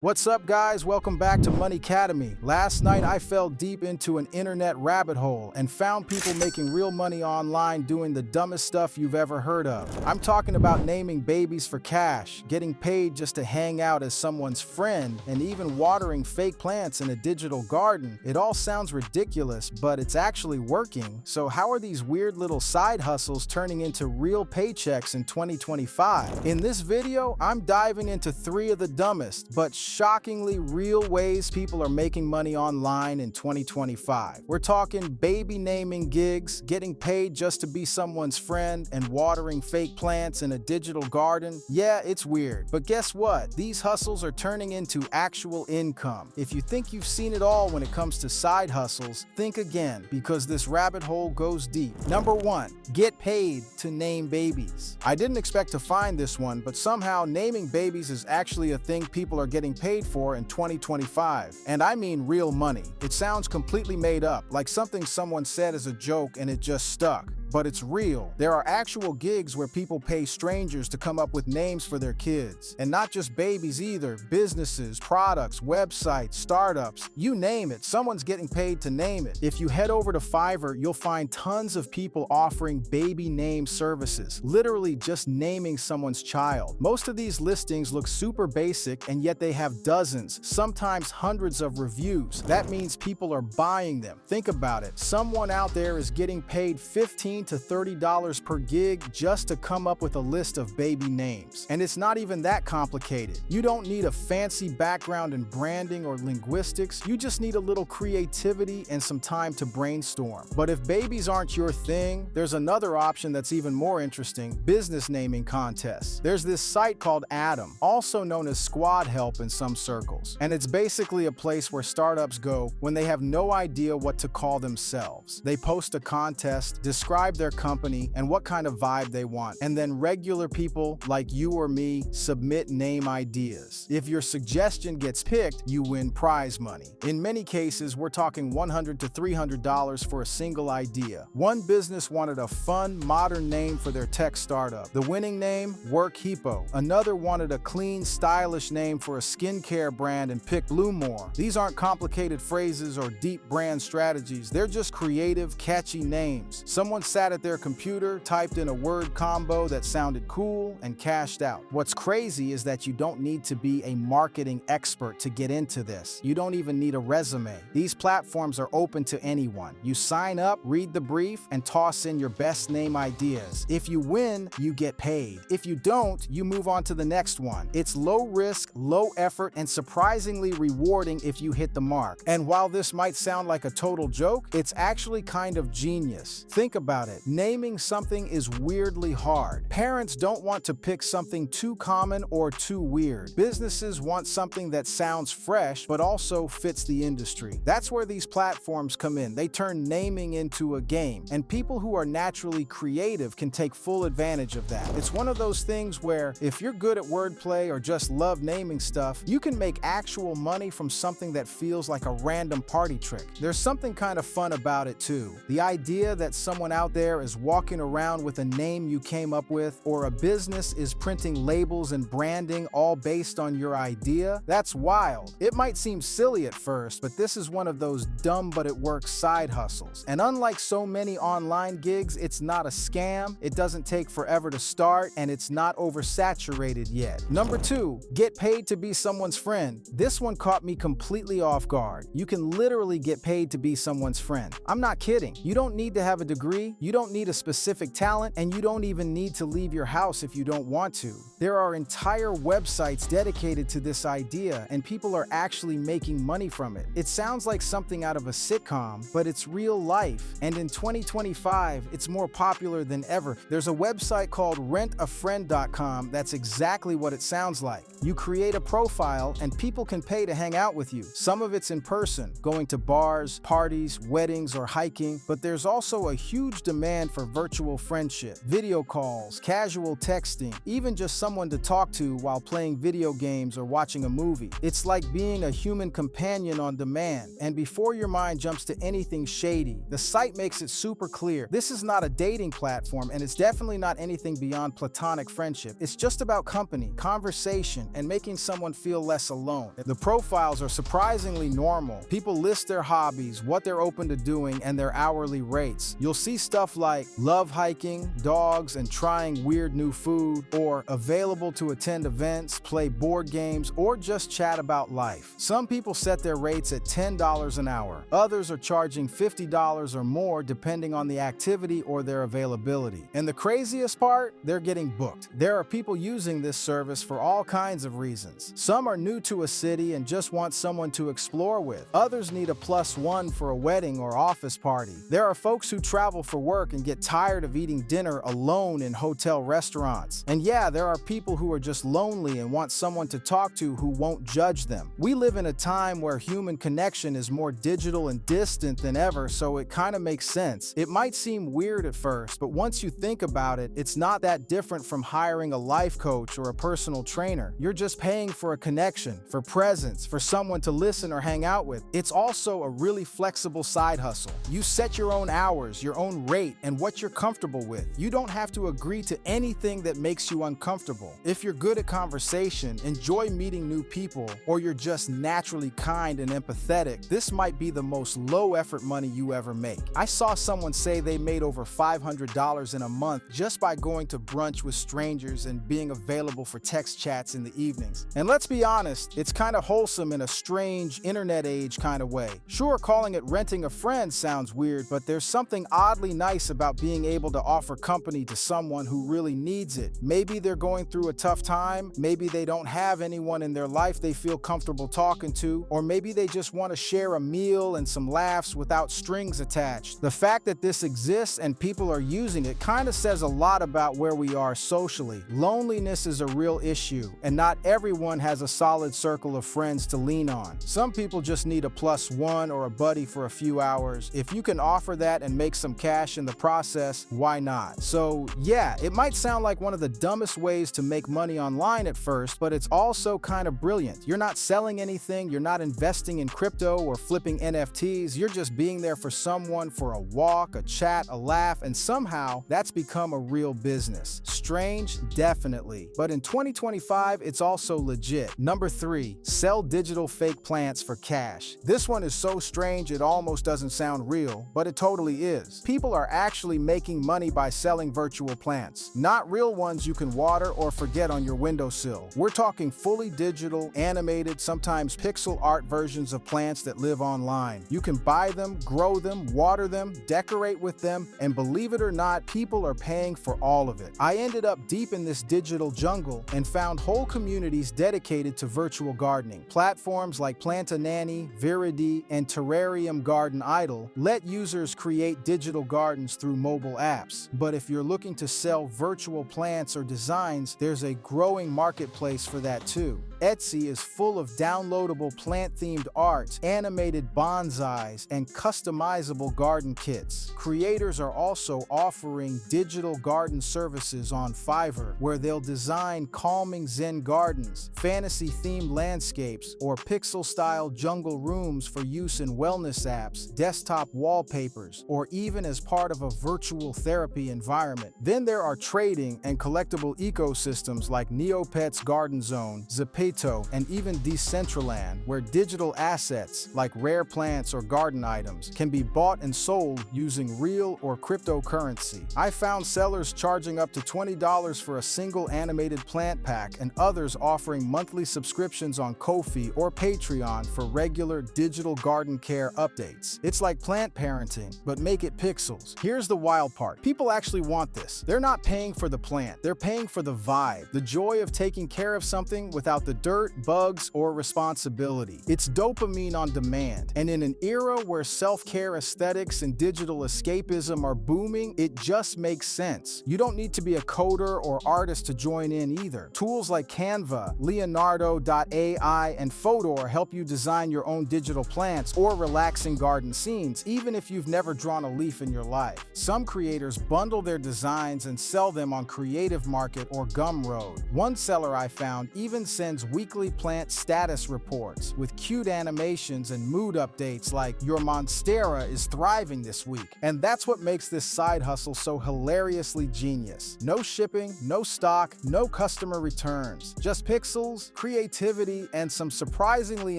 What's up, guys? Welcome back to Money Academy. Last night, I fell deep into an internet rabbit hole and found people making real money online doing the dumbest stuff you've ever heard of. I'm talking about naming babies for cash, getting paid just to hang out as someone's friend, and even watering fake plants in a digital garden. It all sounds ridiculous, but it's actually working. So how are these weird little side hustles turning into real paychecks in 2025? In this video, I'm diving into 3 of the dumbest, but shockingly real ways people are making money online in 2025. We're talking baby naming gigs, getting paid just to be someone's friend, and watering fake plants in a digital garden. Yeah, it's weird, but guess what? These hustles are turning into actual income. If you think you've seen it all when it comes to side hustles, think again, because this rabbit hole goes deep. Number 1, get paid to name babies. I didn't expect to find this one, but somehow naming babies is actually a thing people are getting paid for in 2025. And I mean real money. It sounds completely made up, like something someone said as a joke and it just stuck. But it's real. There are actual gigs where people pay strangers to come up with names for their kids. And not just babies either. Businesses, products, websites, startups, you name it, someone's getting paid to name it. If you head over to Fiverr, you'll find tons of people offering baby name services, literally just naming someone's child. Most of these listings look super basic, and yet they have dozens, sometimes hundreds of reviews. That means people are buying them. Think about it. Someone out there is getting paid $15 to $30 per gig just to come up with a list of baby names. And it's not even that complicated. You don't need a fancy background in branding or linguistics. You just need a little creativity and some time to brainstorm. But if babies aren't your thing, there's another option that's even more interesting: business naming contests. There's this site called Atom, also known as Squad Help in some circles. And it's basically a place where startups go when they have no idea what to call themselves. They post a contest, describe their company and what kind of vibe they want, and then regular people like you or me submit name ideas. If your suggestion gets picked, you win prize money. In many cases, we're talking $100 to $300 for a single idea. One business wanted a fun, modern name for their tech startup. The winning name, Work Hippo. Another wanted a clean, stylish name for a skincare brand and picked Bluemore. These aren't complicated phrases or deep brand strategies. They're just creative, catchy names. Someone sat at their computer, typed in a word combo that sounded cool, and cashed out. What's crazy is that you don't need to be a marketing expert to get into this. You don't even need a resume. These platforms are open to anyone. You sign up, read the brief, and toss in your best name ideas. If you win, you get paid. If you don't, you move on to the next one. It's low risk, low effort, and surprisingly rewarding if you hit the mark. And while this might sound like a total joke, it's actually kind of genius. Think about it. Naming something is weirdly hard. Parents don't want to pick something too common or too weird. Businesses want something that sounds fresh but also fits the industry. That's where these platforms come in. They turn naming into a game, and people who are naturally creative can take full advantage of that. It's one of those things where if you're good at wordplay or just love naming stuff, you can make actual money from something that feels like a random party trick. There's something kind of fun about it too. The idea that someone out there is walking around with a name you came up with, or a business is printing labels and branding all based on your idea, that's wild. It might seem silly at first, but this is one of those dumb but it works side hustles. And unlike so many online gigs, it's not a scam, it doesn't take forever to start, and it's not oversaturated yet. Number 2, get paid to be someone's friend. This one caught me completely off guard. You can literally get paid to be someone's friend. I'm not kidding. You don't need to have a degree, you don't need a specific talent, and you don't even need to leave your house if you don't want to. There are entire websites dedicated to this idea, and people are actually making money from it. It sounds like something out of a sitcom, but it's real life. And in 2025, it's more popular than ever. There's a website called rentafriend.com that's exactly what it sounds like. You create a profile, and people can pay to hang out with you. Some of it's in person, going to bars, parties, weddings, or hiking, but there's also a huge demand for virtual friendship, video calls, casual texting, even just someone to talk to while playing video games or watching a movie. It's like being a human companion on demand. And before your mind jumps to anything shady, the site makes it super clear. This is not a dating platform, and it's definitely not anything beyond platonic friendship. It's just about company, conversation, and making someone feel less alone. The profiles are surprisingly normal. People list their hobbies, what they're open to doing, and their hourly rates. You'll see stuff like love hiking, dogs, and trying weird new food, or available to attend events, play board games, or just chat about life. Some people set their rates at $10 an hour. Others are charging $50 or more depending on the activity or their availability. And the craziest part, they're getting booked. There are people using this service for all kinds of reasons. Some are new to a city and just want someone to explore with. Others need a +1 for a wedding or office party. There are folks who travel for work and get tired of eating dinner alone in hotel restaurants. And yeah, there are people who are just lonely and want someone to talk to who won't judge them. We live in a time where human connection is more digital and distant than ever, so it kind of makes sense. It might seem weird at first, but once you think about it, it's not that different from hiring a life coach or a personal trainer. You're just paying for a connection, for presence, for someone to listen or hang out with. It's also a really flexible side hustle. You set your own hours, your own rate, and what you're comfortable with. You don't have to agree to anything that makes you uncomfortable. If you're good at conversation, enjoy meeting new people, or you're just naturally kind and empathetic, this might be the most low-effort money you ever make. I saw someone say they made over $500 in a month just by going to brunch with strangers and being available for text chats in the evenings. And let's be honest, it's kind of wholesome in a strange internet age kind of way. Sure, calling it renting a friend sounds weird, but there's something oddly nice about being able to offer company to someone who really needs it. Maybe they're going through a tough time, maybe they don't have anyone in their life they feel comfortable talking to, or maybe they just want to share a meal and some laughs without strings attached. The fact that this exists and people are using it kind of says a lot about where we are socially. Loneliness is a real issue, and not everyone has a solid circle of friends to lean on. Some people just need a +1 or a buddy for a few hours. If you can offer that and make some cash in the process, why not? So yeah, it might sound like one of the dumbest ways to make money online at first, but it's also kind of brilliant. You're not selling anything, you're not investing in crypto or flipping NFTs, you're just being there for someone for a walk, a chat, a laugh, and somehow that's become a real business. Strange? Definitely. But in 2025, it's also legit. Number 3, sell digital fake plants for cash. This one is so strange it almost doesn't sound real, but it totally is. People are actually making money by selling virtual plants. Not real ones you can water or forget on your windowsill. We're talking fully digital, animated, sometimes pixel art versions of plants that live online. You can buy them, grow them, water them, decorate with them, and believe it or not, people are paying for all of it. I ended up deep in this digital jungle and found whole communities dedicated to virtual gardening. Platforms like Plantanani, Viridi, and Terrarium Garden Idol let users create digital gardens through mobile apps. But if you're looking to sell virtual plants or designs, there's a growing marketplace for that too. Etsy is full of downloadable plant-themed art, animated bonsais, and customizable garden kits. Creators are also offering digital garden services on Fiverr, where they'll design calming Zen gardens, fantasy-themed landscapes, or pixel-style jungle rooms for use in wellness apps, desktop wallpapers, or even as part of a virtual therapy environment. Then there are trading and collectible ecosystems like Neopets Garden Zone, Zepeto, and even Decentraland, where digital assets like rare plants or garden items can be bought and sold using real or cryptocurrency. I found sellers charging up to $20 for a single animated plant pack, and others offering monthly subscriptions on Ko-fi or Patreon for regular digital garden care updates. It's like plant parenting, but make it pixels. Here's the wild part. People actually want this. They're not paying for the plant, they're paying for the vibe, the joy of taking care of something without the dirt, bugs, or responsibility. It's dopamine on demand, and in an era where self-care aesthetics and digital escapism are booming, it just makes sense. You don't need to be a coder or artist to join in either. Tools like Canva, Leonardo.ai, and Fodor help you design your own digital plants or relaxing garden scenes, even if you've never drawn a leaf in your life. Some creators bundle their designs and sell them on Creative Market or Gumroad. One seller I found even sends weekly plant status reports with cute animations and mood updates like "Your monstera is thriving this week." And that's what makes this side hustle so hilariously genius. No shipping, no stock, no customer returns. Just pixels, creativity, and some surprisingly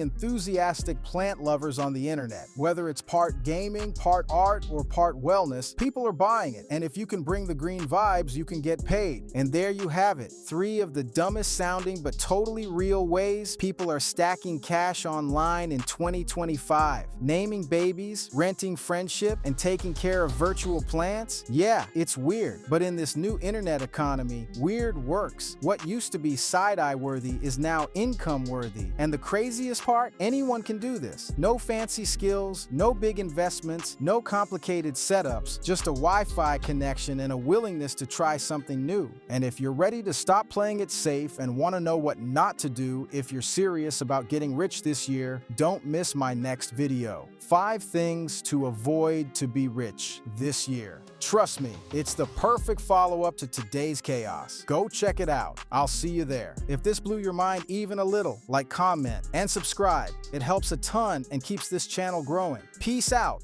enthusiastic plant lovers on the internet. Whether it's part gaming, part art, or part wellness, people are buying it. And if you can bring the green vibes, you can get paid. And there you have it. 3 of the dumbest sounding but totally real ways people are stacking cash online in 2025. Naming babies, renting friendship, and taking care of virtual plants? Yeah, it's weird. But in this new internet economy, weird works. What used to be side-eye worthy is now income worthy. And the craziest part? Anyone can do this. No fancy skills, no big investments, no complicated setups, just a Wi-Fi connection and a willingness to try something new. And if you're ready to stop playing it safe and want to know what not to do if you're serious about getting rich this year, don't miss my next video. 5 things to avoid to be rich this year. Trust me, it's the perfect follow-up to today's chaos. Go check it out. I'll see you there. If this blew your mind even a little, like, comment, and subscribe. It helps a ton and keeps this channel growing. Peace out.